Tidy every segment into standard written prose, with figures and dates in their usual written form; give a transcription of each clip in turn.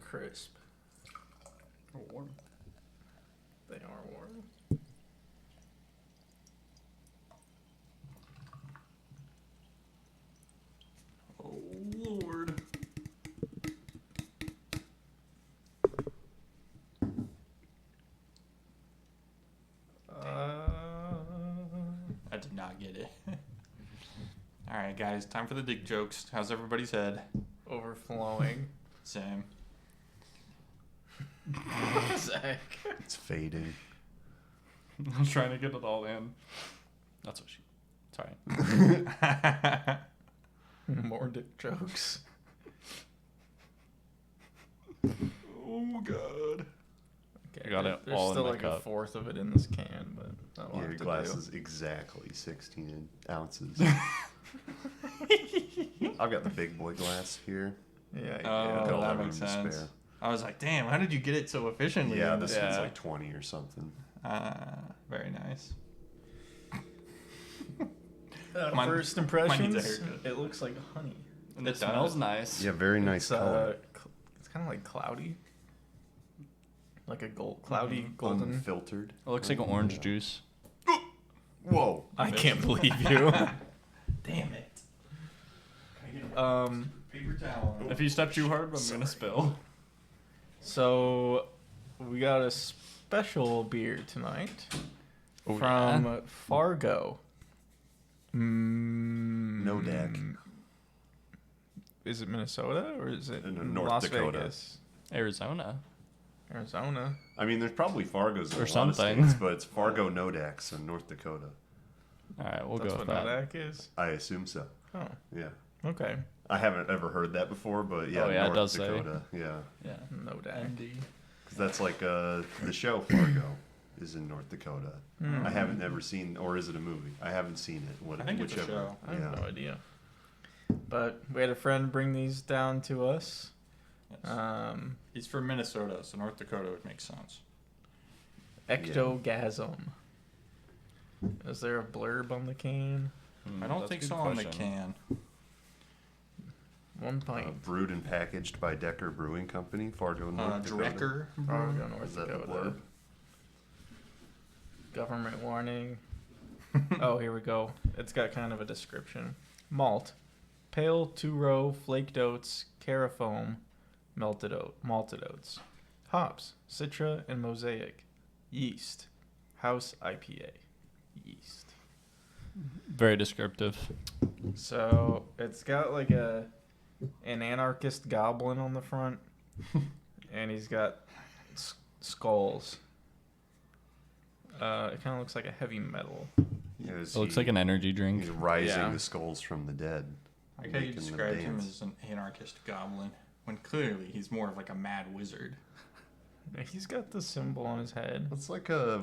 crisp. Warm. They are warm. Oh, Lord. I did not get it. All right, guys, time for the dick jokes. How's everybody's head? Overflowing. Same. Zach. It's fading. I was trying to get it all in. That's what she... Sorry. More dick jokes. Oh, God. Okay, I got it there's all in still my like cup. a fourth of it in this can, but that'll Yeah, have your to glass do. is exactly 16 ounces. I've got the big boy glass here. Yeah, Oh, Got all that that makes room to sense. spare. I was like, damn, how did you get it so efficiently? Yeah, this Yeah. one's like 20 or something. Very nice. First mine needs a impressions, haircut. it looks like honey. And it smells nice. Yeah, very nice color. It's kind of like cloudy. Like a cloudy Mm-hmm. golden. Unfiltered. It looks like orange juice. Whoa. I can't believe you. Damn it. Paper towel. If you step too hard, I'm going to spill. So, we got a special beer tonight from Fargo. No deck. Is it Minnesota or is it In North Las Dakota. Vegas? Arizona. Arizona. I mean, there's probably Fargo's in Or a lot of something. states, but it's Fargo Nodax in North Dakota. All right, we'll That's go what with that. Nodak is? I assume so. Oh, Yeah. okay. I haven't ever heard that before, but yeah, Oh, yeah, it North does say. Dakota. Yeah. Yeah. Nodak. Because that's like the show Fargo is in North Dakota. Hmm. I haven't ever seen, or is it a movie? I haven't seen it. I think it's a whichever. show. I have Yeah. no idea. But we had a friend bring these down to us. Yes. He's from Minnesota, so North Dakota would make sense. Ectogasm. Is there a blurb on the can? I don't think so on the can. 1 pint. Brewed and packaged by Drekker Brewing Fargo, North Dakota. Drekker. Fargo, North Is that the Dakota. blurb? Government warning. Oh, here we go. It's got kind of a description. Malt. Pale two-row flaked oats, carafoam, malted oats. Hops. Citra and Mosaic. Yeast. House IPA. Yeast. Very descriptive. So it's got like an anarchist goblin on the front, and he's got skulls. It kind of looks like a heavy metal. Yeah, It looks like an energy drink. He's rising Yeah. the skulls from the dead. I like how you making them described him dance. as an anarchist goblin, when clearly he's more of like a mad wizard. He's got the symbol on his head, It's like a.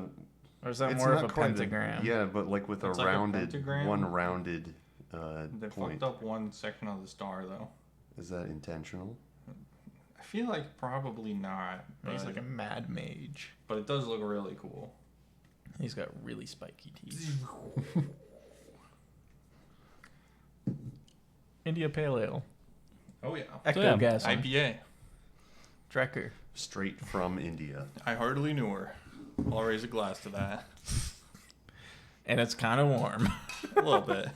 or is that It's more of not a quite pentagram? Yeah, but like with It's a like a rounded, pentagram? one rounded They point. fucked up one section of the star, though. Is that intentional? I feel like probably not. He's But, like a mad mage. but it does look really cool. He's got really spiky teeth. India Pale Ale. Oh, yeah. Ectogasm. IPA. Drekker. Straight from India. I hardly knew her. I'll raise a glass to that. And it's kind of warm. A little bit.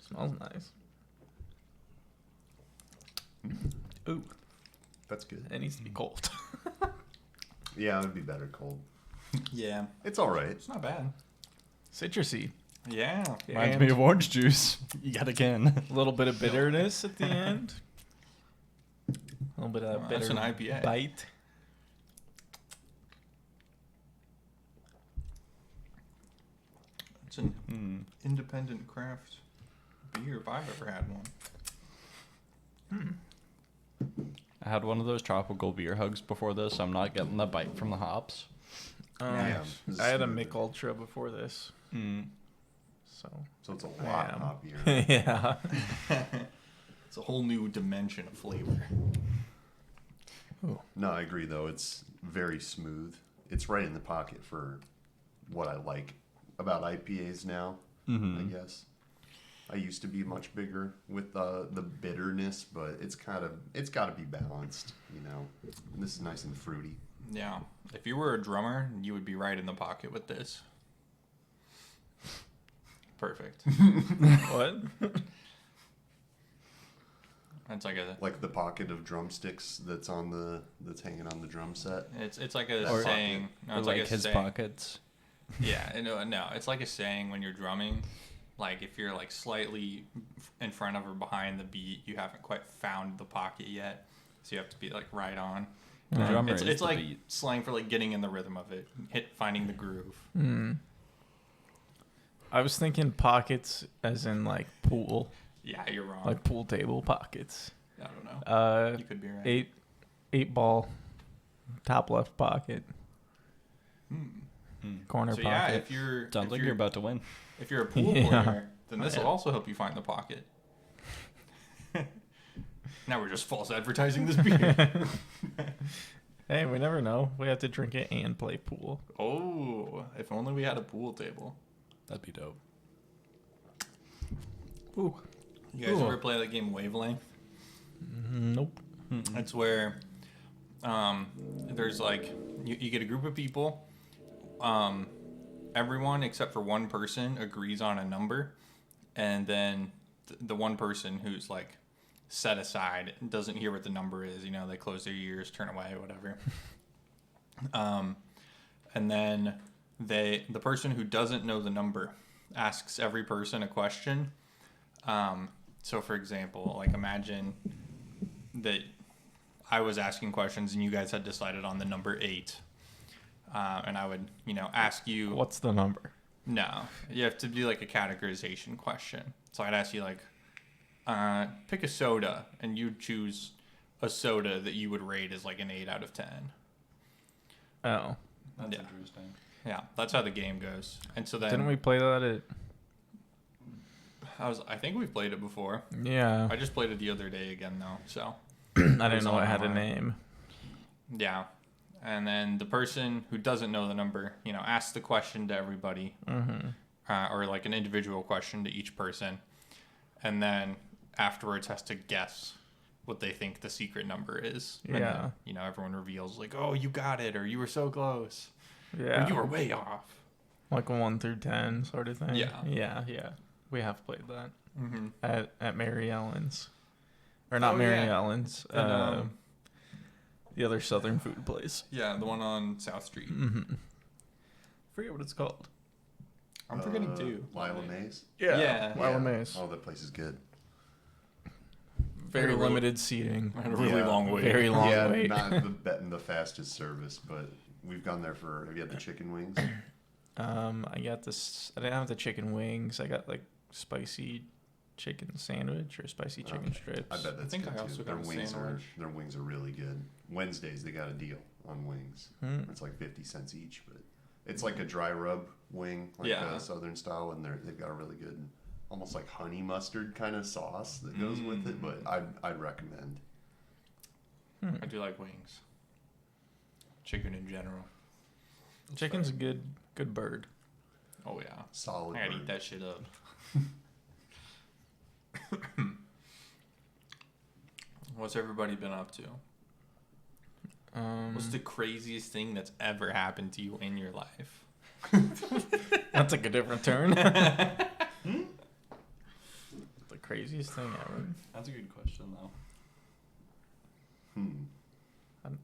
Smells nice. Ooh, That's good. it needs to be cold. Yeah, it would be better cold. Yeah. It's all right. It's not bad. Citrusy. Yeah. Reminds me of orange juice. You got again. A little bit of bitterness at the end. A little bit of that That's bitter an IPA. bite. It's an independent craft beer if I've ever had one. I had one of those tropical beer hugs before this. I'm not getting the bite from the hops. Yeah, this is I had a smooth. Mick Ultra before this. So So it's a lot Damn. hoppier. yeah. It's a whole new dimension of flavor. No, I agree though. It's very smooth. It's right in the pocket for what I like about IPAs now. I guess I used to be much bigger with the bitterness, but it's got to be balanced, you know. And this is nice and fruity. Yeah. If you were a drummer, you would be right in the pocket with this. Perfect. What? It's like the pocket of drumsticks that's hanging on the drum set. it's like a Or- saying. No, Or it's like a his saying. pockets. Yeah, no, it's like a saying when you're drumming. Like if you're like slightly in front of or behind the beat, you haven't quite found the pocket yet, so you have to be like right on. The drummer It's is the like beat. slang for like getting in the rhythm of it, finding the groove. I was thinking pockets as in like pool, Yeah, you're wrong. like pool table pockets. I don't know. You could be right. Eight ball, top left pocket, Hmm. corner So pocket. yeah, if you're Sounds like you're about to win. if you're a pool Yeah. player, then this will Yeah. also help you find the pocket. Now we're just false advertising this beer. Hey, we never know. We have to drink it and play pool. Oh, if only we had a pool table. That'd be dope. Ooh. You guys Cool. ever play that game Wavelength? Nope. It's where there's like you get a group of people. Everyone except for one person agrees on a number, and then the one person who's like set aside doesn't hear what the number is. You know, they close their ears, turn away, whatever. And then the person who doesn't know the number asks every person a question. So for example, like imagine that I was asking questions and you guys had decided on the number 8. And I would, ask you. What's the number? No, you have to do like a categorization question. So I'd ask you like, pick a soda, and you'd choose a soda that you would rate as like an 8 out of 10. Oh. That's Yeah. interesting. Yeah, that's how the game goes. And so then Didn't we play that at... I think we've played it before. Yeah. I just played it the other day again though. So I didn't was know on it had a our- name. yeah. And then the person who doesn't know the number, asks the question to everybody, or like an individual question to each person, and then afterwards has to guess what they think the secret number is. And Yeah. then, everyone reveals like, "Oh, you got it," or "You were so close," Yeah. or "You were way off." Like a 1 through 10 sort of thing. Yeah. Yeah. We have played that Mm-hmm. at Mary Ellen's. Or not Oh, Mary yeah. Ellen's. And, the other southern food place. Yeah, the one on South Street. Forget what it's called. I'm forgetting too. Lila Mays. Yeah. Lila Mays. Oh, that place is good. Very really- limited seating. I had a really Yeah. long wait. Very long yeah, wait. not the fastest service, but we've gone there for. Have you had the chicken wings? I got this. I didn't have the chicken wings. I got like spicy chicken sandwich or spicy chicken Okay. strips. I bet that's think good I too. also Their got a wings sandwich. their wings are really good. Wednesdays they got a deal on wings. It's like 50 cents each, but it's like a dry rub wing, like Yeah. a southern style, and they've got a really good, almost like honey mustard kind of sauce that goes with it. But I'd recommend. I do like wings. Chicken in general. Chicken's a good bird. Oh yeah. Solid. I gotta bird. eat that shit up. What's everybody been up to? What's the craziest thing that's ever happened to you in your life? That took a different turn. The craziest thing ever. That's a good question, though. I don't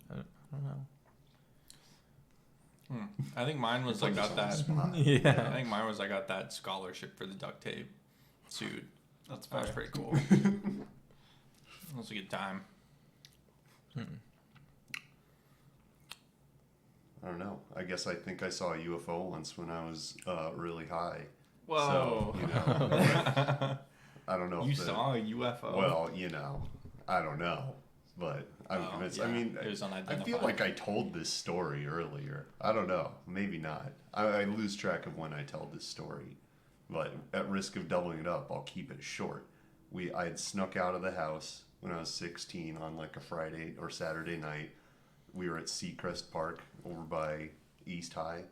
know. I think mine was I Put got us on the that. spot. I Yeah. think mine was I got that scholarship for the duct tape suit. That's That was fair. pretty cool. That was a good time. I don't know. I guess I think I saw a UFO once when I was really high. Whoa. So, I don't know. You if the- saw a UFO? Well, I don't know, but I'm Oh, convinced. yeah. I mean, It was I unidentified. feel like I told this story earlier. I don't know. Maybe not. I lose track of when I tell this story, but at risk of doubling it up, I'll keep it short. I had snuck out of the house when I was 16 on like a Friday or Saturday night. We were at Seacrest Park over by East High,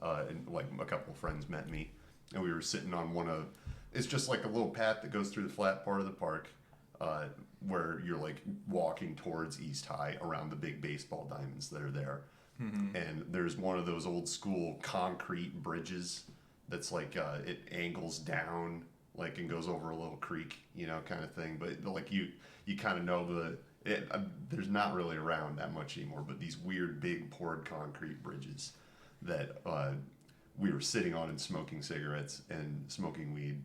and like a couple friends met me, and we were sitting on one of It's just like a little path that goes through the flat part of the park, where you're like walking towards East High around the big baseball diamonds that are there. And there's one of those old school concrete bridges that's like it angles down like and goes over a little creek, kind of thing. But like you kind of know there's not really around that much anymore. But these weird big poured concrete bridges that we were sitting on and smoking cigarettes and smoking weed.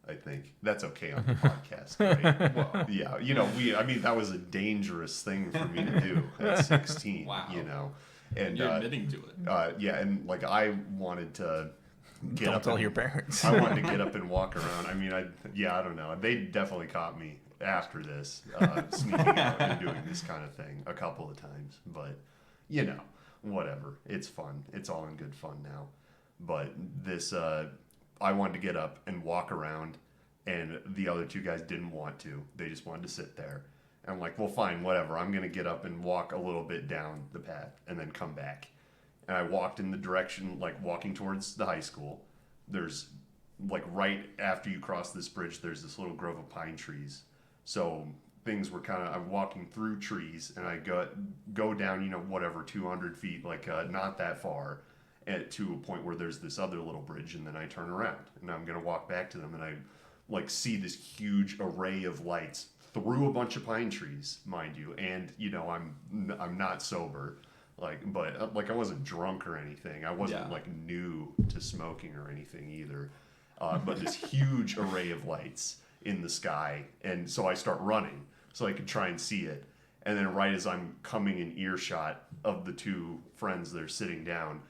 I think that's okay on the podcast, right? Well, yeah, that was a dangerous thing for me to do at 16. Wow. And you're admitting to it. Yeah, and like I wanted to get Don't up. tell your parents. I wanted to get up and walk around. I mean, I don't know. They definitely caught me after this, sneaking out and doing this kind of thing a couple of times. But whatever. It's fun. It's all in good fun now. But this, I wanted to get up and walk around, and the other two guys didn't want to. They just wanted to sit there. And I'm like, well, fine, whatever. I'm going to get up and walk a little bit down the path and then come back. And I walked in the direction, like walking towards the high school. There's, like, right after you cross this bridge, there's this little grove of pine trees. So things were I'm walking through trees, and I go down, 200 feet, like not that far, to a point where there's this other little bridge, and then I turn around. And I'm going to walk back to them, and I, like, see this huge array of lights through a bunch of pine trees, mind you, and I'm not sober, but I wasn't drunk or anything. I wasn't like new to smoking or anything either. But this huge array of lights in the sky, and so I start running so I could try and see it. And then right as I'm coming in earshot of the two friends that are sitting down,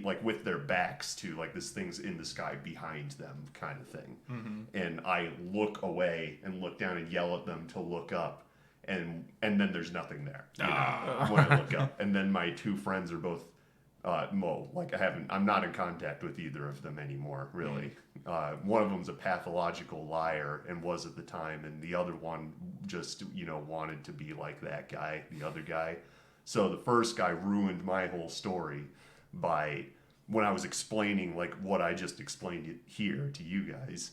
like with their backs to like this thing's in the sky behind them kind of thing. And I look away and look down and yell at them to look up, and then there's nothing there when I look up. And then my two friends are both I'm not in contact with either of them anymore, really. One of them's a pathological liar and was at the time, and the other one just wanted to be like that guy, the other guy. So the first guy ruined my whole story by, when I was explaining like what I just explained here to you guys,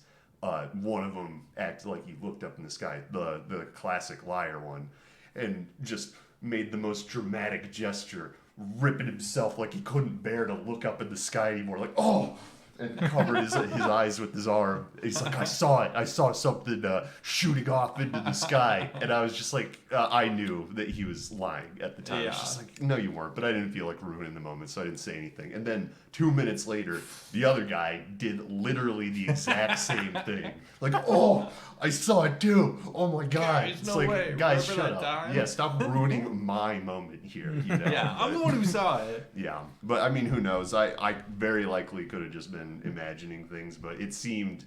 one of them acted like he looked up in the sky, the classic liar one, and just made the most dramatic gesture, ripping himself like he couldn't bear to look up in the sky anymore, like, oh, and covered his eyes with his arm. He's like, I saw something shooting off into the sky. And I was just like, I knew that he was lying at the time. I was just like, no, you weren't. But I didn't feel like ruining the moment, so I didn't say anything. And then 2 minutes later, the other guy did literally the exact same thing. Like, oh, I saw it too. Oh my God. Guys, it's no like, way. guys, Remember shut that up. time? Yeah, stop ruining my moment here. Yeah, I'm the one who saw it. Yeah, but I mean, who knows? I very likely could have just been imagining things, but it seemed,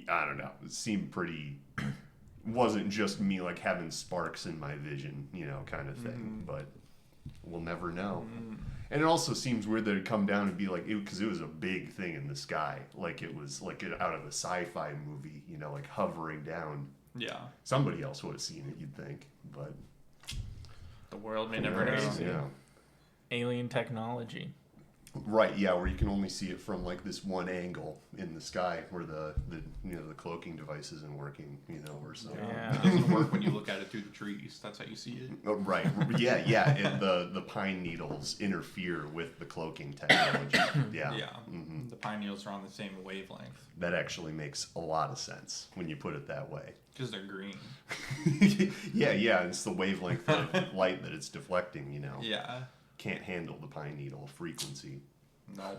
I don't know, it seemed pretty, wasn't just me like having sparks in my vision, kind of thing, but we'll never know. And it also seems weird that it'd come down and be like, because it was a big thing in the sky, like it was like out of a sci-fi movie, like hovering down. Yeah. Somebody else would have seen it, you'd think, but The world may never know. Yeah. Alien technology. Right, yeah, where you can only see it from like this one angle in the sky where the cloaking device isn't working, or something. Yeah. It doesn't work when you look at it through the trees. That's how you see it. Oh, right, yeah, and the pine needles interfere with the cloaking technology. Yeah. Yeah. The pine needles are on the same wavelength. That actually makes a lot of sense when you put it that way. Because they're green. Yeah, it's the wavelength of light that it's deflecting, Yeah. Can't handle the pine needle frequency. No.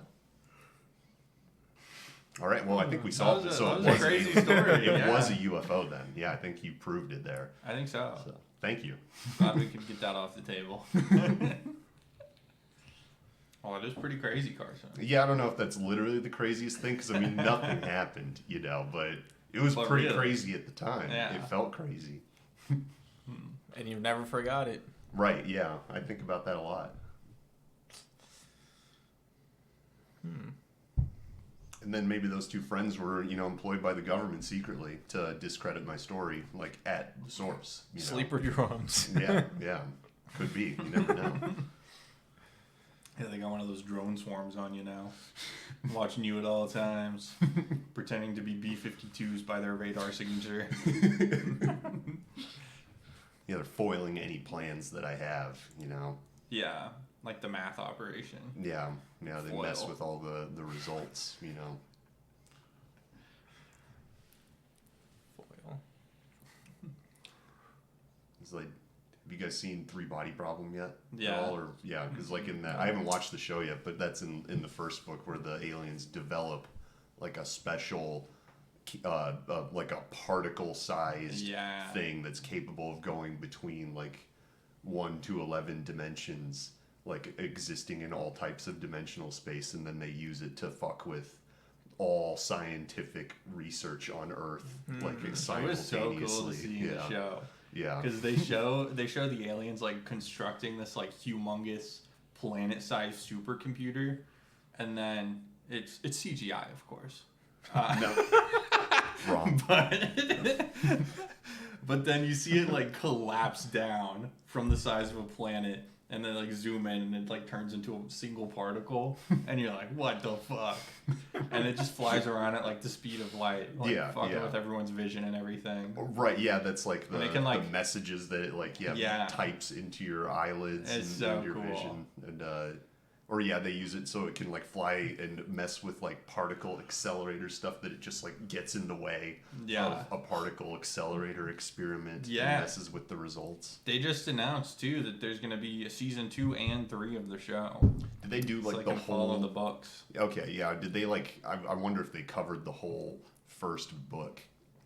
All right, well, I think we solved it. So that was a crazy story. It Yeah. was a UFO then. Yeah, I think you proved it there. I think so. So, thank you. Glad we could get that off the table. Well, it is pretty crazy, Carson. Yeah, I don't know if that's literally the craziest thing, because, nothing happened, but it was pretty crazy at the time. Yeah. It felt crazy. And you've never forgot it. Right, yeah. I think about that a lot. And then maybe those two friends were, employed by the government secretly to discredit my story, like, at the source. Sleeper drums. Yeah. Could be. You never know. Yeah, they got one of those drone swarms on you now. Watching you at all times. Pretending to be B-52s by their radar signature. Yeah, they're foiling any plans that I have, you know. Yeah, like the math operation. Yeah, they Foil. mess with all the results, you know. Foil. It's like, have you guys seen Three Body Problem yet? Yeah. At all? Or, yeah, because like in that, I haven't watched the show yet, but that's in the first book where the aliens develop like a special, like a particle-sized Yeah. thing that's capable of going between like 1 to 11 dimensions, like existing in all types of dimensional space, and then they use it to fuck with all scientific research on Earth, like It simultaneously. was so cool to see in the show. Yeah. Because they show the aliens like constructing this like humongous planet-sized supercomputer, and then it's CGI, of course. No. Wrong. But then you see it like collapse down from the size of a planet, and then like zoom in, and it like turns into a single particle, and you're like, what the fuck? And it just flies around at like the speed of light, like fucking with everyone's vision and everything. Right, yeah, that's like the, can, like, the messages that it like types into your eyelids It's and so your cool. vision, and or they use it so it can like fly and mess with like particle accelerator stuff that it just like gets in the way of a particle accelerator experiment and messes with the results. They just announced too that there's gonna be a season 2 and 3 of the show. Did they do like so they the can whole? follow the books? Okay, yeah. Did they like? I wonder if they covered the whole first book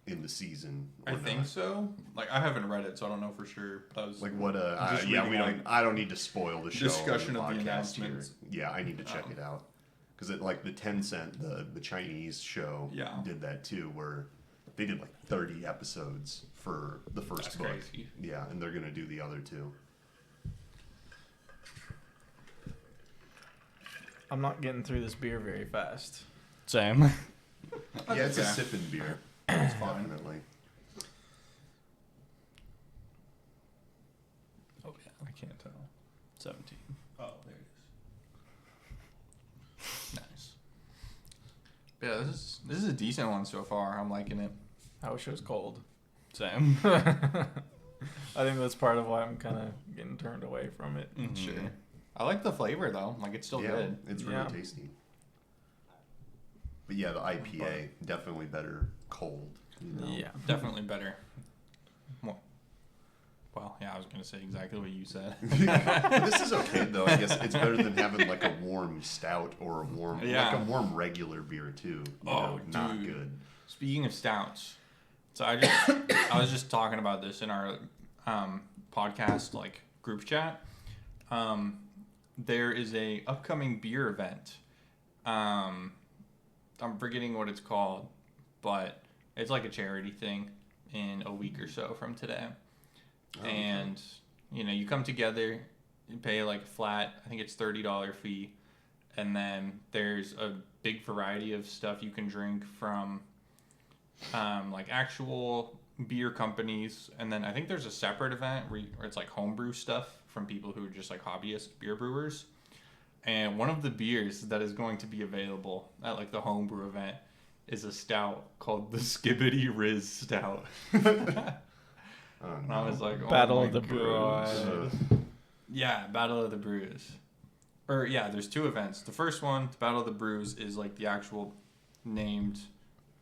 in the season. Or I think not. so. Like I haven't read it, so I don't know for sure. But I was Like what? just Yeah, reading, we don't. like, I don't need to spoil the show. discussion on of the podcast here. announcements. Yeah, I need to check it out because it like the Tencent, the Chinese show, did that too, where they did like 30 episodes for the first book. Crazy. Yeah, and they're gonna do the other two. I'm not getting through this beer very fast. Same. Yeah, it's a okay. sipping beer. It's definitely. Oh yeah, I can't tell. 17. Oh, there it is. Nice. Yeah, this is a decent one so far. I'm liking it. I wish it was cold. Same. I think that's part of why I'm kind of getting turned away from it. Mhm. Sure. I like the flavor though. Like it's still good. It's really tasty. But yeah, the IPA definitely better cold. You know? Yeah. Definitely better. Well, yeah, I was gonna say exactly what you said. This is okay though. I guess it's better than having like a warm stout or a warm like a warm regular beer too. You know, not dude. good. Speaking of stouts, so I was just talking about this in our podcast like group chat. There is a upcoming beer event. I'm forgetting what it's called, but it's like a charity thing in a week or so from today. And you come together, you pay like a flat, I think it's $30 fee, and then there's a big variety of stuff you can drink from like actual beer companies, and then I think there's a separate event where it's like homebrew stuff from people who are just like hobbyist beer brewers. And one of the beers that is going to be available at like the homebrew event is a stout called the Skibbity Riz Stout. And I was like, oh Battle my of the God. Yeah, Battle of the Brews. Or yeah, there's 2 events. The first one, the Battle of the Brews, is like the actual named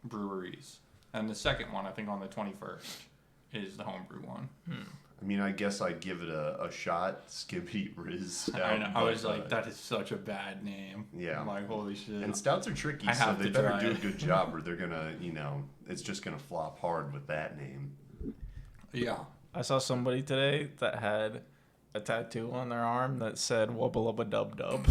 breweries. And the second one, I think on the 21st, is the homebrew one. I mean, I guess I'd give it a shot. Skippy Riz Stout. I know. I was like, that is such a bad name. Yeah. I'm like, holy shit. And stouts are tricky, I so have they to better try do a it. good job, or they're gonna, it's just gonna flop hard with that name. Yeah. I saw somebody today that had a tattoo on their arm that said "Wubba Lubba Dub Dub,"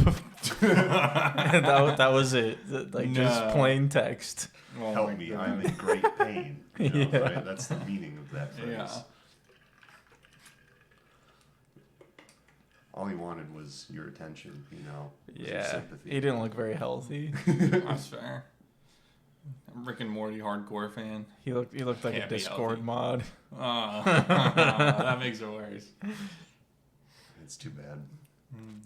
and that was it. Like just plain text. Oh Help my me, God. I'm in great pain. Yeah. Right? That's the meaning of that phrase. Yeah. All he wanted was your attention, was your Yeah, sympathy. he didn't look very healthy. That's fair. I'm Rick and Morty hardcore fan. He looked like Can't a be Discord healthy. mod. Oh, that makes it worse. It's too bad.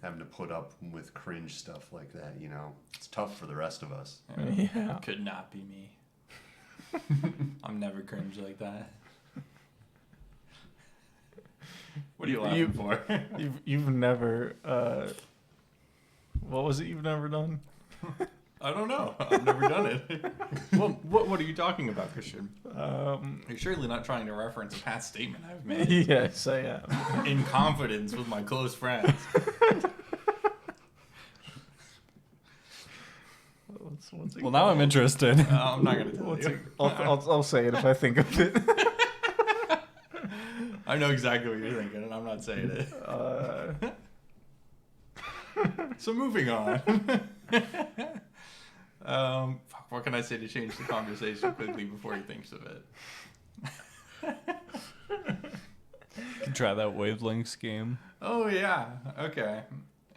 having to put up with cringe stuff like that. You know, it's tough for the rest of us. Yeah. Could not be me. I'm never cringe like that. What are you laughing for? You've never. What was it you've never done? I don't know. I've never done it. What are you talking about, Christian? You're surely not trying to reference a past statement I've made Yes, I am. in confidence with my close friends. What's it Well, now I'm interested. I'm not gonna tell you. I'll say it if I think of it. I know exactly what you're thinking, and I'm not saying it. So moving on. What can I say to change the conversation quickly before he thinks of it? Can try that wavelengths game. Oh yeah. Okay.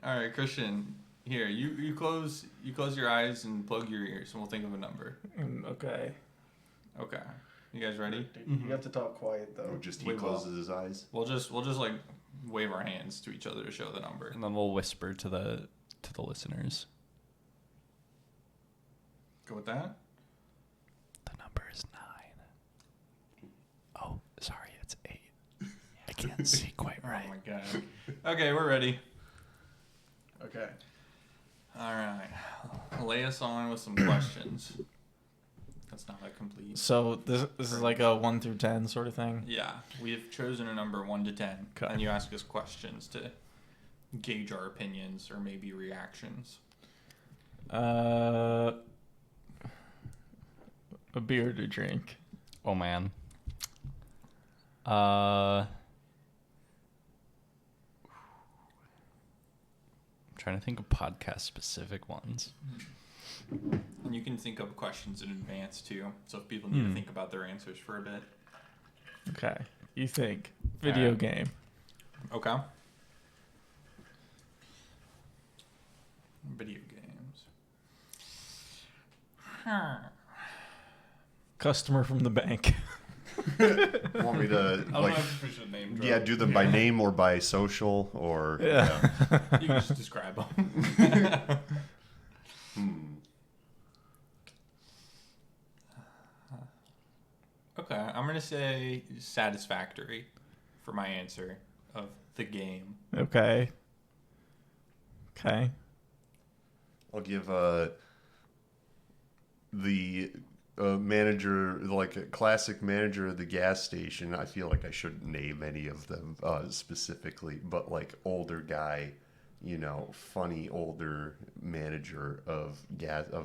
All right, Christian. Here, you close your eyes and plug your ears, and we'll think of a number. Okay. Okay. You guys ready? You have to talk quiet though. Oh, just he We will. closes his eyes. We'll just like wave our hands to each other to show the number. And then we'll whisper to the listeners. Go with that. The number is 9. Oh, sorry, it's 8. I can't see quite right. Oh my god. Okay, we're ready. Okay. All right. Lay us on with some questions. That's not a complete. So this is like a 1 through 10 sort of thing. Yeah, we have chosen a number 1 to 10, Okay. and you ask us questions to gauge our opinions or maybe reactions. A beer to drink. Oh man. I'm trying to think of podcast specific ones. And you can think of questions in advance too, so if people need to think about their answers for a bit. Okay. You think video Alright. game. Okay. Video games. Customer from the bank. Want me to like? if we should name Yeah, do them by name or by social or Yeah. You can just describe them. Okay, I'm gonna say satisfactory for my answer of the game. Okay. Okay. I'll give the manager, like a classic manager of the gas station. I feel like I shouldn't name any of them specifically, but like older guy, you know, funny older manager of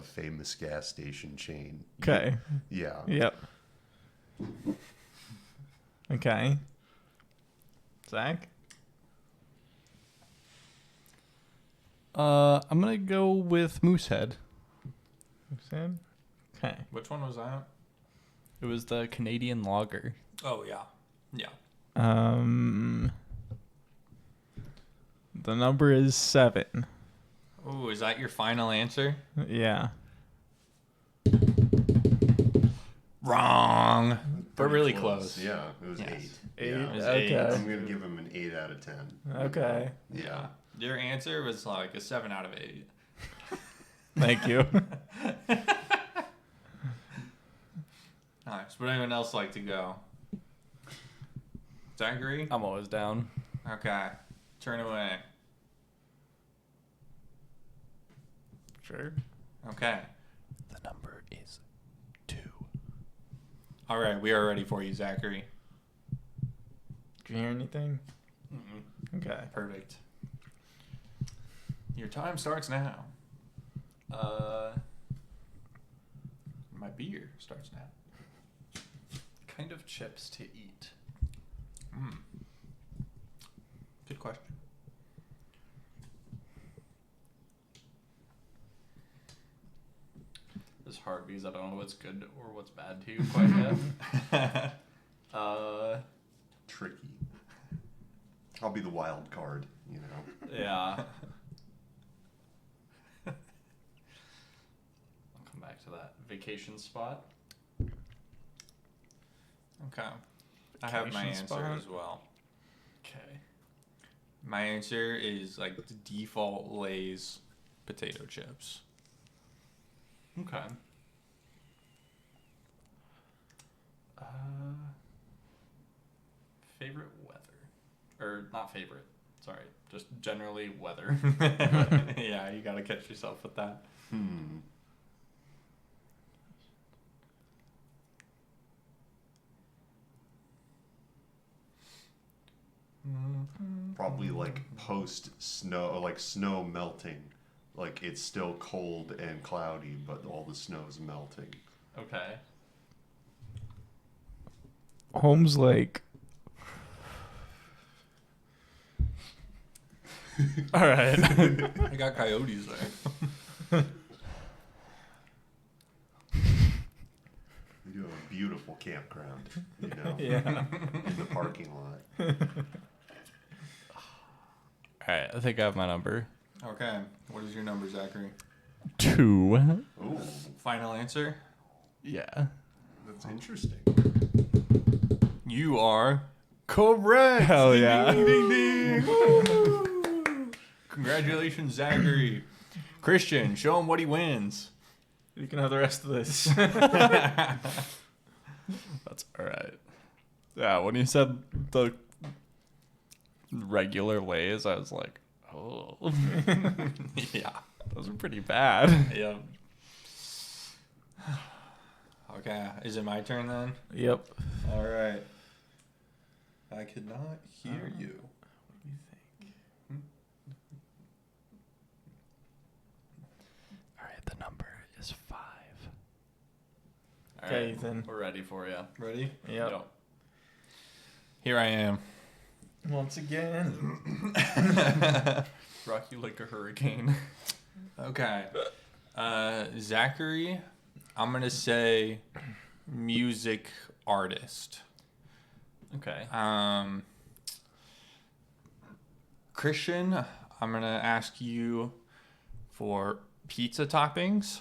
famous gas station chain. Okay. Yeah. Yep. Okay. Zach? I'm gonna go with Moosehead. Sam? Okay. Which one was that? It was the Canadian lager. Oh yeah, yeah. The number is 7. Oh, is that your final answer? Yeah. Wrong. We're Pretty really close. Yeah, it was Yes. 8. 8. Yeah. It was Okay. 8. I'm gonna give him an 8 out of 10. Okay. Yeah. Your answer was like a 7 out of 8. Thank you. Nice. Would anyone else like to go? Zachary? I'm always down. Okay. Turn away. Sure. Okay. The number is 2. All right. We are ready for you, Zachary. Did you hear anything? Okay. Perfect. Your time starts now. My beer starts now. Kind of chips to eat. Good question. It's hard because I don't know what's good or what's bad to you quite yet. Tricky. I'll be the wild card, you know. Yeah. I'll come back to that vacation spot. Okay. I have my Vacation answer spot. as well. Okay. My answer is like the default Lay's potato chips. Okay. Favorite weather, or not favorite? Sorry, just generally weather. Yeah, you gotta catch yourself with that. Probably like post snow, like snow melting. Like it's still cold and cloudy, but all the snow's melting. Okay. Holmes Lake. All right. I got coyotes there. We do have a beautiful campground, you know, Yeah. in the parking lot. All right, I think I have my number. Okay, what is your number, Zachary? 2. Ooh, Final answer? Yeah. that's interesting. You are correct. Hell Ding, yeah. ding, ding, ding. Woo. Congratulations, Zachary. Christian, show him what he wins. You can have the rest of this. That's all right. Yeah, when you said the regular Lays, I was like, oh, Yeah. those are pretty bad. Yep. Okay, is it my turn then? Yep. All right. I could not hear you. What do you think? All right, the number is 5. All Okay, right, Ethan. we're ready for you. Ready? Yep. Here I am. Once again. Rock you like a hurricane. Okay. Zachary, I'm going to say music artist. Okay. Christian, I'm going to ask you for pizza toppings.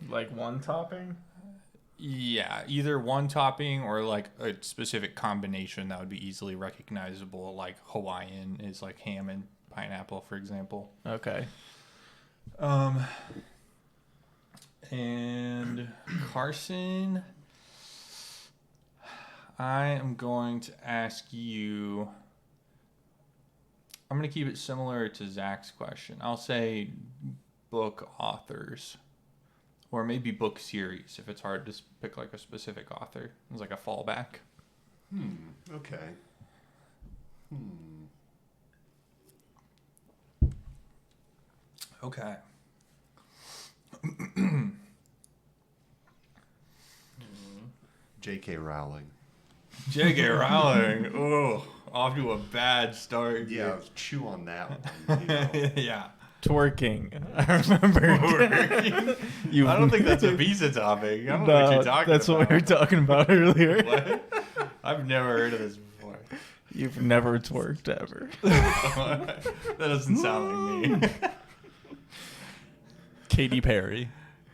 Like one topping? Yeah, either one topping or like a specific combination that would be easily recognizable, like Hawaiian is like ham and pineapple, for example. Okay. And Carson, I am going to ask you, I'm going to keep it similar to Zach's question. I'll say book authors. Or maybe book series, if it's hard to pick like a specific author. It's like a fallback. Okay. Okay. J.K. Rowling. J.K. Rowling. Oh, off to a bad start. Yeah, chew on that one. You know. Yeah. Twerking. I remember. Twerking? I don't think that's a pizza topping. I don't know what you're talking that's about. what we were talking about earlier. What? I've never heard of this before. You've never twerked ever. That doesn't sound like me. Katy Perry.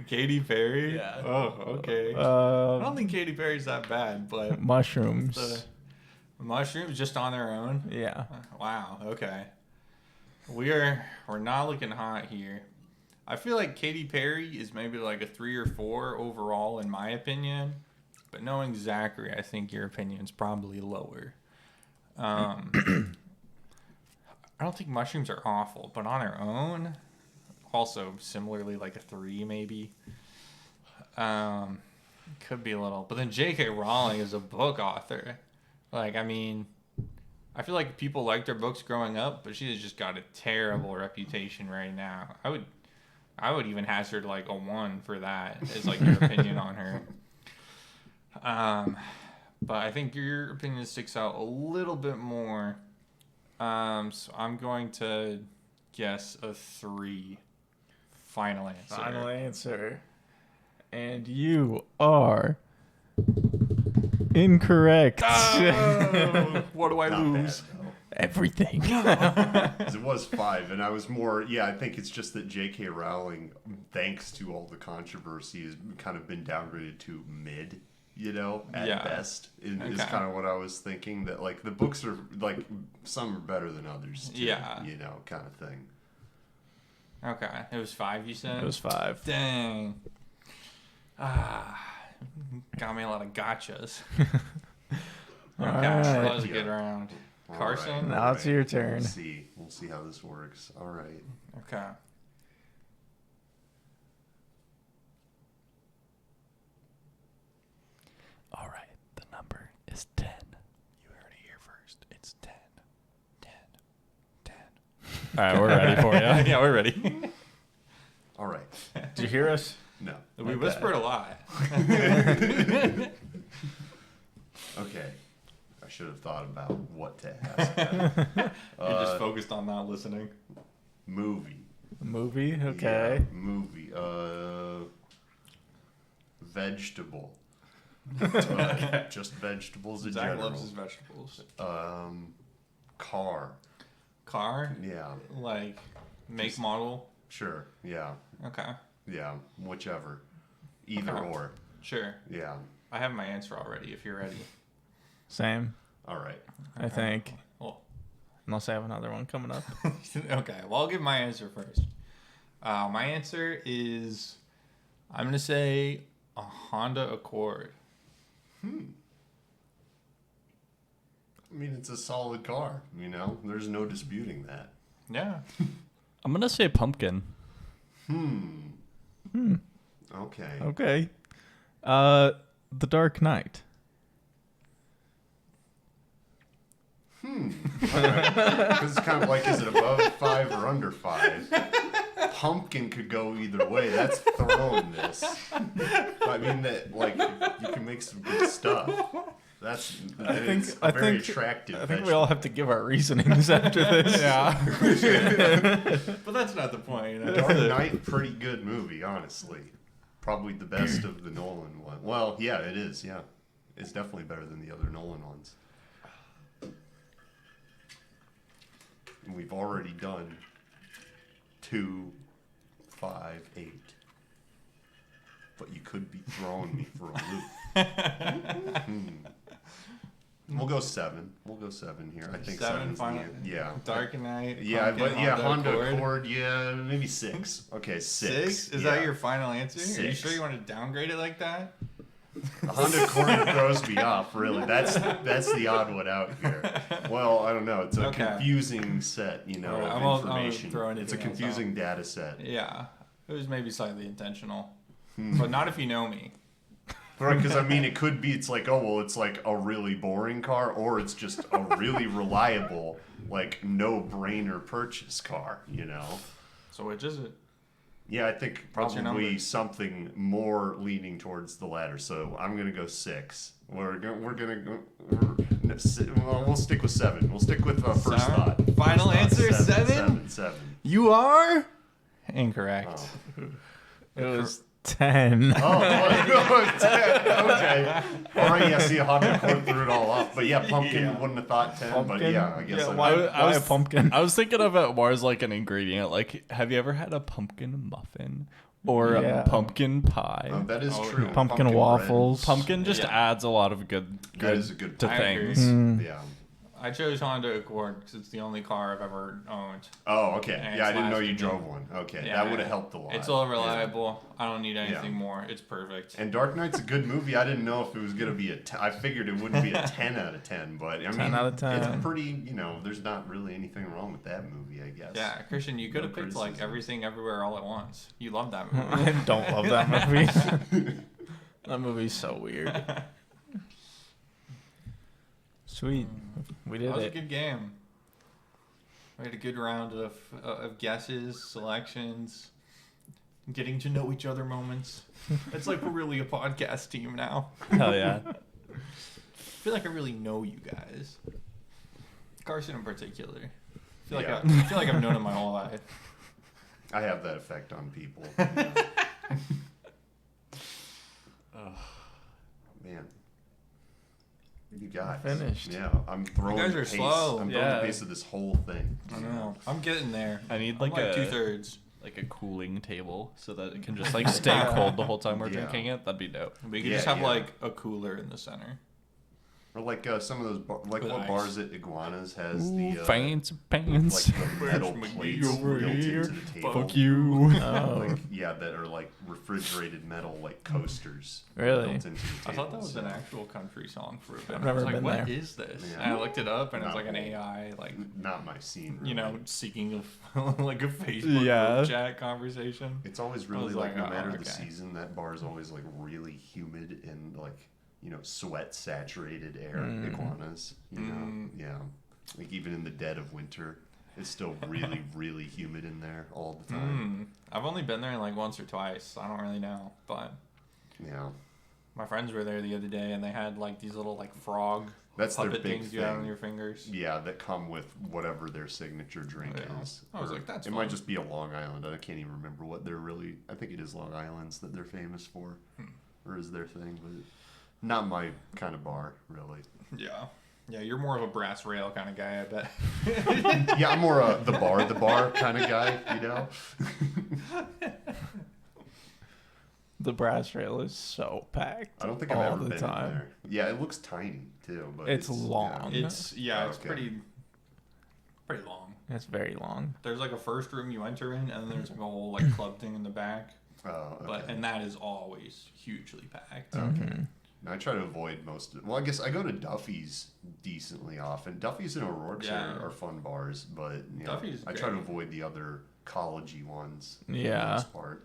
Katy Perry? Yeah. Oh, okay. I don't Uh, think Katy Perry's that bad, but mushrooms. the mushrooms just on their own? Yeah. Wow, okay. We're not looking hot here. I feel like Katy Perry is maybe like a 3 or 4 overall in my opinion, but knowing Zachary, I think your opinion's probably lower. I don't think mushrooms are awful, but on their own, also similarly like a 3 maybe. Could be a little, but then J.K. Rowling is a book author. Like, I mean, I feel like people liked her books growing up, but she has just got a terrible reputation right now. I would even hazard like a 1 for that as like your opinion on her. But I think your opinion sticks out a little bit more. So I'm going to guess a 3. Final answer. Final answer. And you are incorrect. Oh, what do I Not lose? bad, though. Everything. 'Cause it was 5, and I was more. Yeah, I think it's just that J.K. Rowling, thanks to all the controversy, has kind of been downgraded to mid you know, at Yeah. best is Okay. kind of what I was thinking. That like the books are like some are better than others. Too, Yeah. you know, kind of thing. Okay, it was 5. You said It was 5. Dang. Got me a lot of gotchas. Okay, Alright. that was a Yeah. good round. All Carson? Now it's your turn. We'll see how this works. All right. Okay. All right, the number is 10. You heard it here first. It's 10. 10. 10. All right, we're ready for you. Yeah, we're ready. All right. Did you hear us? No. We Okay. whispered a lot. Okay. I should have thought about what to ask. You just focused on not listening. Movie. Movie? Okay. Yeah, movie. Vegetable. Just vegetables in Zach general. loves his vegetables. Car. Car? Yeah. Like, make, model? Sure. Yeah. Okay. Yeah. Whichever. Either Okay. or. Sure. Yeah. I have my answer already if you're ready. Same, All right. I think. Well, Unless I have another one coming up. okay. Well, I'll give my answer first. My answer is, I'm going to say a Honda Accord. I mean, it's a solid car. You know, there's no disputing that. Yeah. I'm going to say pumpkin. Okay. Okay. The Dark Knight. Because it's kind of like, is it above 5 or under 5? Pumpkin could go either way. That's throwing this. I mean, that like you can make some good stuff. It's a very attractive. I think we all have to give our reasonings after this. Yeah. But that's not the point. Dark Knight, pretty good movie, honestly. Probably the best of the Nolan one. Well, yeah, it is. Yeah, it's definitely better than the other Nolan ones. And we've already done 2, 5, 8. But you could be throwing me for a loop. We'll go 7. We'll go 7 here. I think 7 7's final. yeah. Dark Knight. Yeah, Pumpkin, but yeah, Honda Accord. Accord, yeah, maybe 6. Okay, 6. Is yeah. that your final answer? Are you 6. sure you want to downgrade it like that? The Honda Accord throws me off, really. That's the odd one out here. Well, I don't know. It's a Okay. confusing set, you know, Alright, of I'm information. throw It's a anything else confusing data set. Yeah. It was maybe slightly intentional. But not if you know me. Right, because I mean, it could be, it's like, oh, well, it's like a really boring car, or it's just a really reliable, like, no-brainer purchase car, you know? So which is it? Yeah, I think What's your probably number? something more leaning towards the latter. So I'm gonna go 6. We'll stick with 7. We'll stick with first 7? thought. Final First thought, answer, 7? 7. You are? Incorrect. Oh. It was 10. Oh, okay. All right, yeah, see, Honda Accord threw it all off. But yeah, Pumpkin wouldn't have thought 10, but Pumpkin? yeah, I guess Yeah, I why, would. why a pumpkin? I was thinking of it more as like an ingredient. Like, have you ever had a pumpkin muffin or Yeah. a pumpkin pie? Oh, that is Oh, true. Pumpkin bread. waffles. Pumpkin just Yeah. adds a lot of good That is a good to I agree. things. Yeah. I chose Honda Accord because it's the only car I've ever owned. Oh, okay. And Yeah, I it's didn't know you lasted me. drove one. Okay, Yeah, that would have helped a lot. It's all Yeah. reliable. I don't need anything Yeah. more. It's perfect. And Dark Knight's a good movie. I didn't know if it was going to be a 10. I figured it wouldn't be a 10 out of 10, but I mean, 10 out of 10. It's pretty, you know, there's not really anything wrong with that movie, I guess. Yeah, Christian, you could have No picked like criticism. Everything Everywhere All at Once. You love that movie. I don't love that movie. That movie's so weird. Sweet. We That did was a it. good game. We had a good round of guesses, selections, getting to know each other moments. It's like we're really a podcast team now. Hell yeah. I feel like I really know you guys. Carson in particular. I feel like Yeah. I feel like I've known him my whole life. I have that effect on people. Man. You guys. Finished. Yeah, I'm throwing You guys the are pace. slow. I'm throwing Yeah. the pace of this whole thing. I know. I'm getting there. I need I'm like like a 2/3. like a cooling table so that it can just like stay cold the whole time we're drinking it. That'd be dope. We could just have like a cooler in the center. Or like some of those, like With what ice. bars at Iguanas has the Fancy pants. like the metal plates built into the table. Fuck you. Like, yeah, that are like refrigerated metal, like coasters. Really? Built into the table. I thought that was an actual country song for a bit. I've I never was like, been what there. is this? Yeah. And I looked it up, and it's Not like an really. AI, like, Not my scene. you really. know, seeking a, like a Facebook Yeah. group chat conversation. It's always I really was like, like, no oh, matter the okay. season, that bar is always like really humid and like, you know, sweat saturated air. Iguanas, you know, yeah. Like even in the dead of winter, it's still really, really humid in there all the time. I've only been there like once or twice. I don't really know, but Yeah, my friends were there the other day, and they had like these little like frog that's their puppet big things you have on thing. your fingers. Yeah, that come with whatever their signature drink Yeah. is. I was Or like, that's it fun. might just be a Long Island. I can't even remember what they're really. I think it is Long Island's that they're famous for, or is their thing, but not my kind of bar, really. Yeah. Yeah, you're more of a brass rail kind of guy, I bet. Yeah, I'm more the bar kind of guy, you know. The brass rail is so packed. I don't think I've all ever the been time. in there. Yeah, it looks tiny too, but It's long. It's it's Okay. pretty long. It's very long. There's like a first room you enter in, and then there's like a whole like club thing in the back. Oh, But okay. and that is always hugely packed. Okay. I try to avoid most of. Well, I guess I go to Duffy's decently often. Duffy's and O'Rourke's Yeah. are fun bars, but you know, Duffy's I try to great. avoid the other collegey ones. For Yeah. the most part.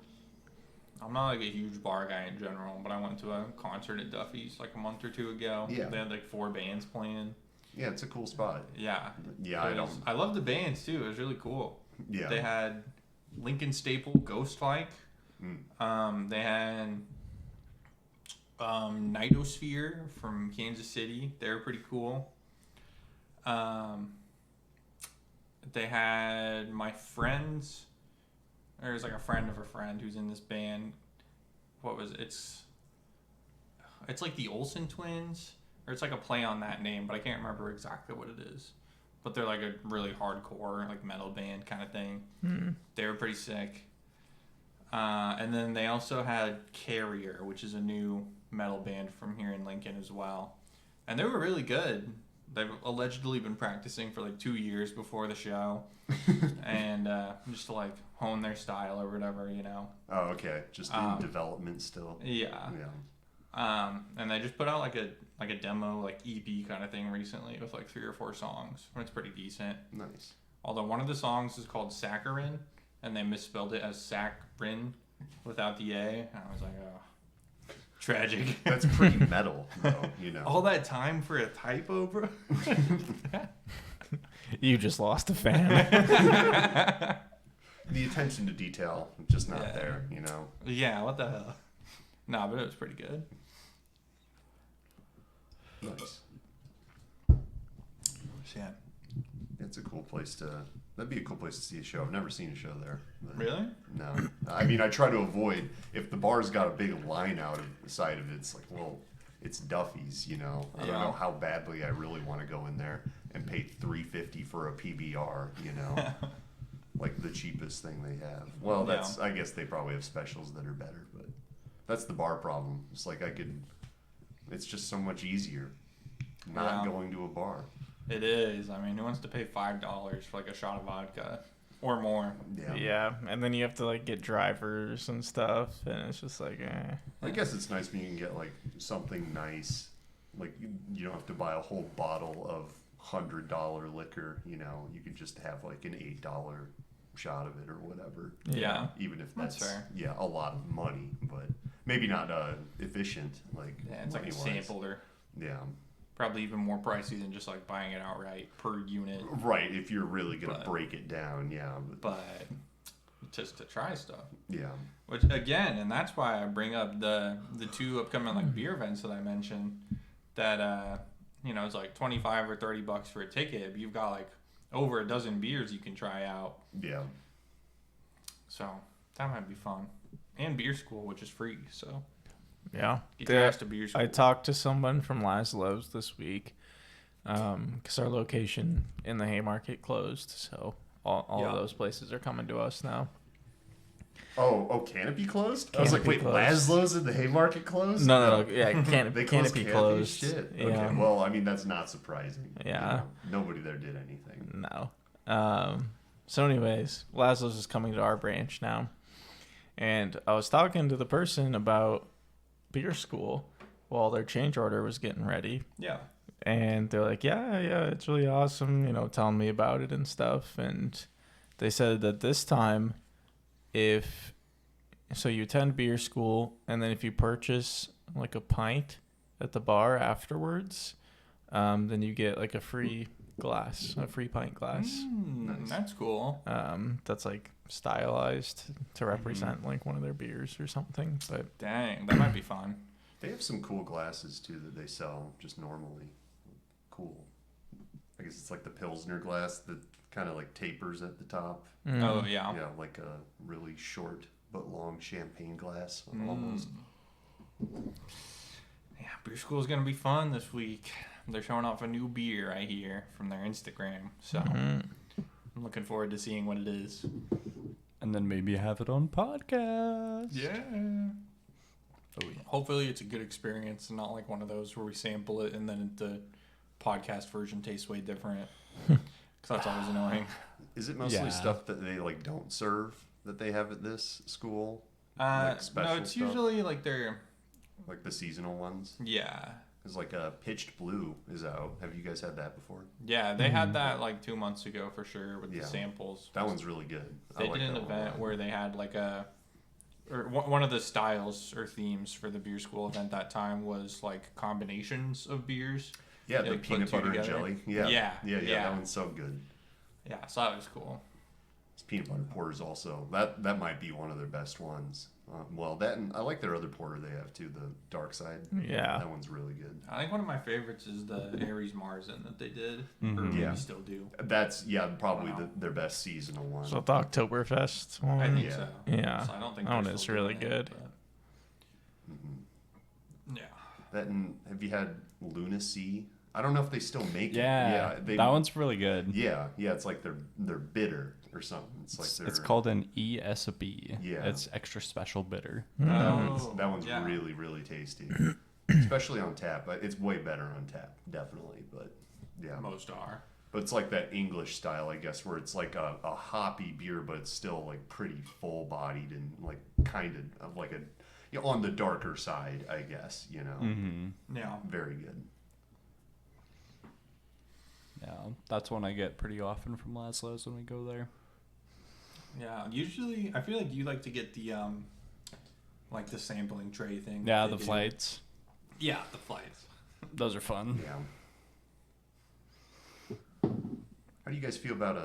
I'm not like a huge bar guy in general, but I went to a concert at Duffy's like a month or two ago. Yeah. They had like 4 bands playing. Yeah, it's a cool spot. Yeah. Yeah, I It don't. was- I love the bands too. It was really cool. Yeah. They had Lincoln Staple Ghost Like. They had Nightosphere from Kansas City. They were pretty cool. They had my friends. There's like a friend of a friend who's in this band. What was it? It's like the Olsen twins, or it's like a play on that name, but I can't remember exactly what it is. But they're like a really hardcore like metal band kind of thing. They were pretty sick. And then they also had Carrier, which is a new metal band from here in Lincoln as well. And they were really good. They've allegedly been practicing for like 2 years before the show. And just to like hone their style or whatever, you know. Oh, okay. Just in development still. Yeah. Yeah. And they just put out like a demo, like EP kind of thing recently with like 3 or 4 songs. It's pretty decent. Nice. Although one of the songs is called Saccharin, and they misspelled it as Saccharin without the A. And I was like, oh, tragic. That's pretty metal, though. You know. All that time for a typo, bro. You just lost a fan. The attention to detail just not Yeah. there. You know. Yeah, what the hell? Nah, but it was pretty good. Nice. Yeah. It's a cool place to. That'd be a cool place to see a show. I've never seen a show there. But Really? No. I mean, I try to avoid if the bar's got a big line out of the side of it. It's like, well, it's Duffy's. You know. I don't Yeah. know how badly I really want to go in there and pay $3.50 for a PBR. You know. Like the cheapest thing they have. Well, that's. I guess they probably have specials that are better, but that's the bar problem. It's like I could. It's just so much easier not Yeah. going to a bar. It is. I mean, who wants to pay $5 for like a shot of vodka or more? Yeah. Yeah, and then you have to like get drivers and stuff, and it's just like, I guess it's nice when you can get like something nice. Like you don't have to buy a whole bottle of $100 liquor. You know, you could just have like an $8 shot of it or whatever. Yeah. Even if That's that's fair. yeah a lot of money, but maybe not efficient. Like Yeah, it's like a money-wise. sampler. Yeah. Probably even more pricey than just like buying it outright per unit. Right. If you're really gonna But- break it down, yeah. But just to try stuff. Yeah. Which again, and that's why I bring up the 2 upcoming like beer events that I mentioned. That you know, it's like $25 or $30 for a ticket, but you've got like over a dozen beers you can try out. Yeah. So that might be fun. And beer school, which is free. So yeah. get your ass to beer school. I talked to someone from Laszlo's this week because our location in the Haymarket closed, so all Yeah. of those places are coming to us now. Oh, Canopy closed? I was like, Canopy wait, closed. Laszlo's in the Haymarket closed? No. Yeah, They Canopy closed. Shit. Yeah. Okay, well, I mean, that's not surprising. Yeah. Nobody there did anything. No. So anyways, Laszlo's is coming to our branch now. And I was talking to the person about beer school while their change order was getting ready. Yeah. And they're like, yeah, it's really awesome, telling me about it and stuff. And they said that this time, so you attend beer school, and then if you purchase like a pint at the bar afterwards, then you get like a free pint glass. Nice. That's cool. That's like stylized to represent like one of their beers or something. But Dang, that might be fun. They have some cool glasses, too, that they sell just normally. Cool. I guess it's like the Pilsner glass that kind of like tapers at the top. Oh, yeah. Yeah, like a really short but long champagne glass, Mm. almost. Yeah, beer school is going to be fun this week. They're showing off a new beer, I hear, from their Instagram. So I'm looking forward to seeing what it is. And then maybe have it on podcast. Yeah. Oh, yeah. Hopefully it's a good experience and not like one of those where we sample it and then the podcast version tastes way different. Because that's always annoying. Is it mostly Yeah. stuff that they like don't serve that they have at this school? No, special it's stuff? usually like they're, Like the seasonal ones? yeah. It's like a Pitched Blue is out. Have you guys had that before? Yeah, they had that like 2 months ago for sure with Yeah. the samples. That one's really good. They I like did an that one a event lot. where they had like one of the styles or themes for the beer school event that time was like combinations of beers. Yeah, they, the like, put peanut two butter and together. jelly. Yeah. Yeah, Yeah. yeah. That one's so good. Yeah, so that was cool. This peanut butter porter is also that might be one of their best ones. Well, that and I like their other porter they have too, the Dark Side. Yeah. That one's really good. I think one of my favorites is the Aries Marzen that they did, or Mhm. Yeah. maybe still do. That's probably Wow. their best seasonal one. so the Oktoberfest one. I think Yeah. so. Yeah. So I don't think That one they're is still really doing it, good. but- Mhm. Yeah. That and have you had Lunacy? I don't know if they still make Yeah, it. Yeah, that one's really good. Yeah, it's like they're bitter or something. It's like It's they're, called an ESB. Yeah. It's extra special bitter. that one's yeah. really really tasty, especially on tap. It's way better on tap, definitely. But yeah, Most are. but it's like that English style, I guess, where it's like a hoppy beer, but it's still like pretty full bodied and like kind of like on the darker side, I guess. Mm-hmm. Yeah. Very good. Yeah, that's one I get pretty often from Laszlo's when we go there. Yeah. Usually, I feel like you like to get the like the sampling tray thing. Yeah, that the they do. flights. Yeah, the flights. Those are fun. Yeah. How do you guys feel about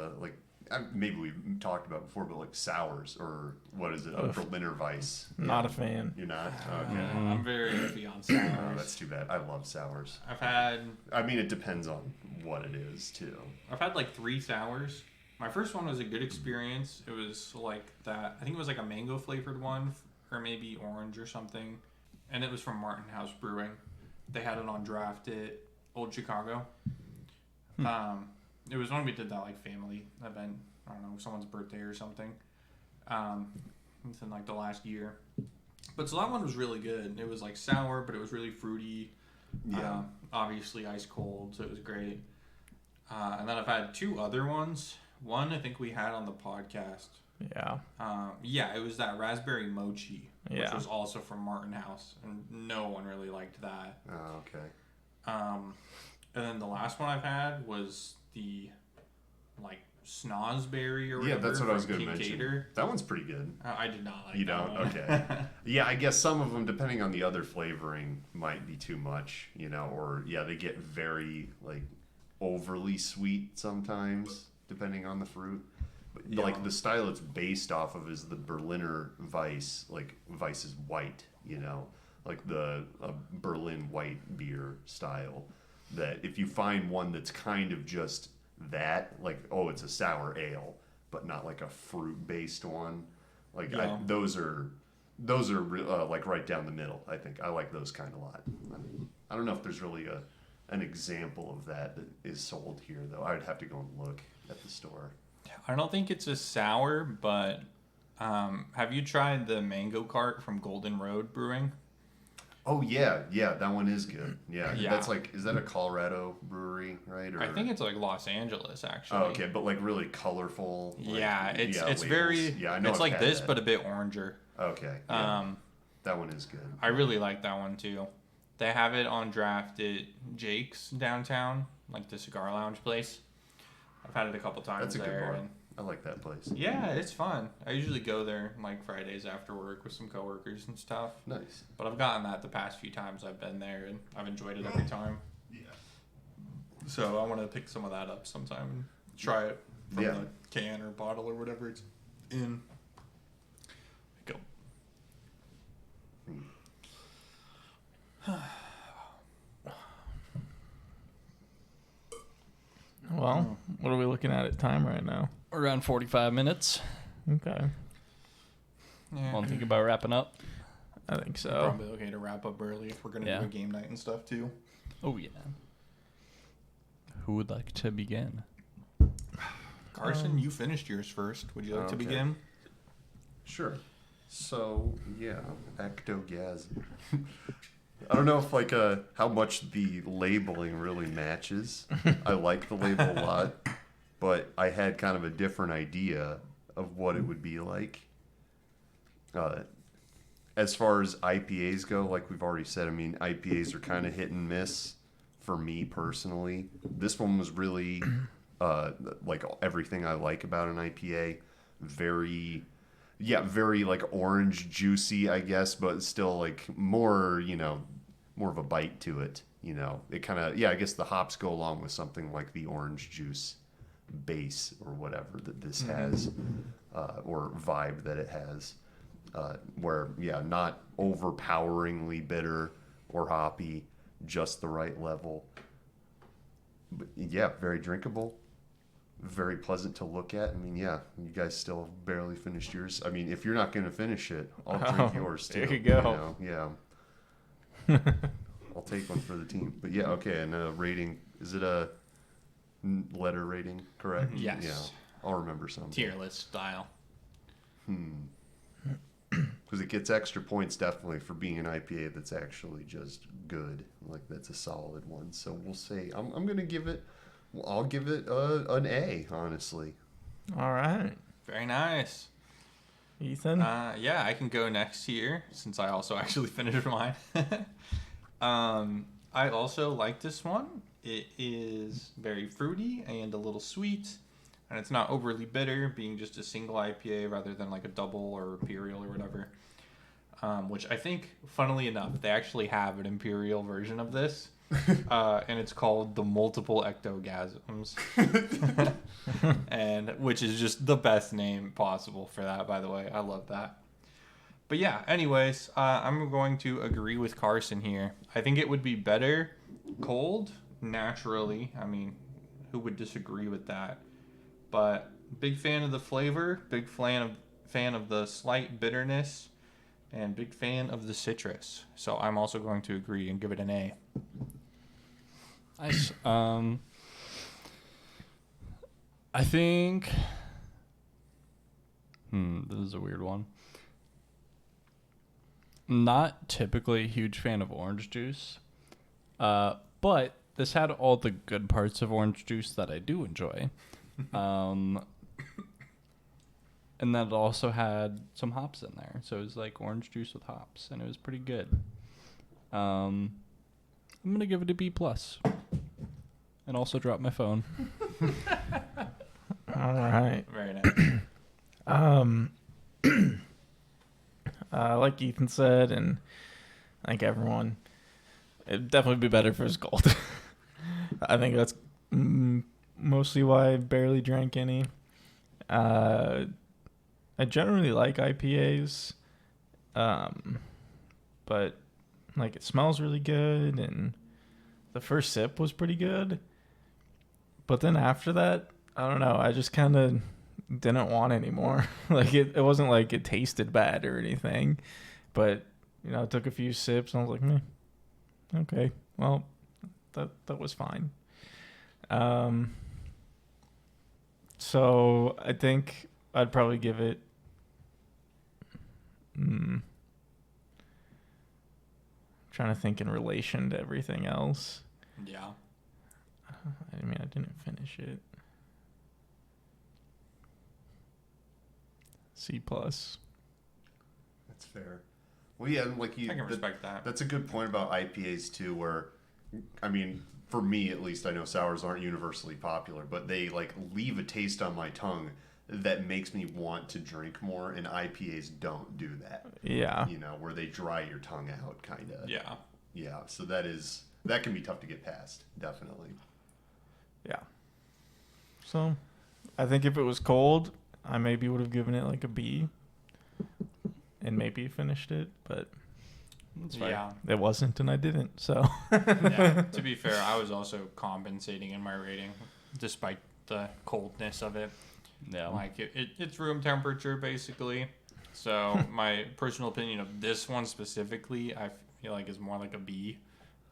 maybe we've talked about before, but like sours or what is it, a Ugh. Berliner Weiss? Not a fan. You're not? Okay. I'm very iffy on Oh, sours. that's too bad. I love sours. I've had I mean, it depends on what it is too. like 3 sours. My first one was a good experience. It was like that. I think it was like a mango flavored one, or maybe orange or something, and it was from Martin House Brewing. They had it on draft at Old Chicago. It was when we did that like family event. I don't know, someone's birthday or something. Within like the last year. But so that one was really good. It was like sour, but it was really fruity. Yeah. Obviously ice cold, so it was great. And then I've had 2 other ones. One I think we had on the podcast. Yeah. Yeah, it was that raspberry mochi, which Yeah. was also from Martin House, and no one really liked that. Oh, okay. And then the last one I've had was the like snozberry or whatever. Yeah, that's what I was from going to mention. Kincaidor. That one's pretty good. I did not like You that don't? one. Okay. Yeah, I guess some of them, depending on the other flavoring, might be too much, or they get very like overly sweet sometimes, depending on the fruit. But Yeah. like the style it's based off of is the Berliner Weiss. Like Weiss is white, like the Berlin white beer style. That if you find one that's kind of just that, like, oh, it's a sour ale, but not like a fruit based one. Like Yeah. those are like right down the middle. I think I like those kind of a lot. I don't know if there's really an example of that is sold here though. I'd have to go and look at the store. I don't think it's a sour, but Have you tried the Mango Cart from Golden Road Brewing? Oh yeah, that one is good. Yeah, Yeah. that's like, is that a Colorado brewery, right? Or, I think it's like Los Angeles, actually. Oh, okay, but like really colorful. Like, Yeah, it's labels. very. Yeah, I know. It's I've like had this, that. but a bit oranger. Okay. Yeah. Um, That one is good. I really like that one too. They have it on draft at Jake's downtown, like the cigar lounge place. I've had it a couple times That's a good there. bar. And I like that place. yeah, it's fun. I usually go there like Fridays after work with some coworkers and stuff. Nice. But I've gotten that the past few times I've been there, and I've enjoyed it every time. Yeah. So I want to pick some of that up sometime and try it from Yeah. the can or bottle or whatever it's in. Go. Well, what are we looking at time right now? Around 45 minutes. Okay. Yeah. Want to think about wrapping up? I think so. Probably okay to wrap up early if we're gonna Yeah. do a game night and stuff too. Oh, yeah. Who would like to begin? Carson, you finished yours first. Would you like to Okay. begin? Sure. So yeah, Ectogasm. I don't know if like how much the labeling really matches. I like the label a lot, but I had kind of a different idea of what it would be like. As far as IPAs go, like we've already said, I mean IPAs are kind of hit and miss for me personally. This one was really like everything I like about an IPA. Very like orange juicy, I guess, but still like more, more of a bite to it. It kind of, I guess the hops go along with something like the orange juice base or whatever that this has, or vibe that it has, where, not overpoweringly bitter or hoppy, just the right level. But very drinkable. Very pleasant to look at. I mean, you guys still have barely finished yours. I mean, if you're not going to finish it, I'll drink yours too. There you go. I'll take one for the team. But okay, and rating, is it a letter rating, correct? Yes. Yeah, I'll remember some. Tier list style. Because it gets extra points definitely for being an IPA that's actually just good. Like that's a solid one. So we'll say, I'm going to give it, I'll give it an A, honestly. All right. Very nice. Ethan? I can go next here since I also actually finished mine. I also like this one. It is very fruity and a little sweet, and it's not overly bitter, being just a single IPA rather than like a double or imperial or whatever. Which I think, funnily enough, they actually have an imperial version of this. And it's called the Multiple Ectogasms, and which is just the best name possible for that, by the way. I love that. But anyways, I'm going to agree with Carson here. I think it would be better cold, naturally. I mean, who would disagree with that? But big fan of the flavor, big fan of the slight bitterness, and big fan of the citrus. So I'm also going to agree and give it an A. Nice. I think. This is a weird one. Not typically a huge fan of orange juice, but this had all the good parts of orange juice that I do enjoy. And then it also had some hops in there, so it was like orange juice with hops, and it was pretty good. I'm gonna give it a B+, and also drop my phone. All right. Very nice. Like Ethan said, and I think everyone, it'd definitely be better if it was cold. I think that's mostly why I barely drank any. I generally like IPAs, but like it smells really good, and the first sip was pretty good. But then after that, I don't know, I just kind of didn't want any more. Like it wasn't like it tasted bad or anything, but I took a few sips and I was like, meh, okay, well, that was fine. So I think I'd probably give it Trying to think in relation to everything else. Yeah. I mean, I didn't finish it. C+. That's fair. Well, yeah, like I can respect that. That's a good point about IPAs too, where, I mean, for me at least, I know sours aren't universally popular, but they like leave a taste on my tongue that makes me want to drink more, and IPAs don't do that. Yeah. You know, where they dry your tongue out, kind of. Yeah. Yeah, so that can be tough to get past, definitely. Yeah. So, I think if it was cold, I maybe would have given it like a B. And maybe finished it, but That's fine. Yeah. it wasn't, and I didn't. So, Yeah. To be fair, I was also compensating in my rating, despite the coldness of it. Yeah. Like it's room temperature basically. So my personal opinion of this one specifically, I feel like is more like a B,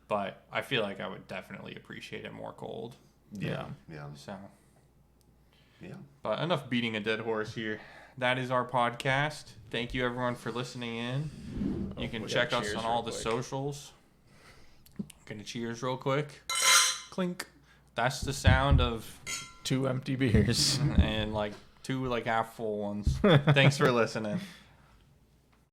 but I feel like I would definitely appreciate it more cold. Yeah. So, Yeah. but enough beating a dead horse here. That is our podcast. Thank you everyone for listening in. You can we check gotta us cheers on all real the quick. socials. Gonna cheers real quick. Clink. That's the sound of 2 empty beers. and like 2 like half full ones. Thanks for listening.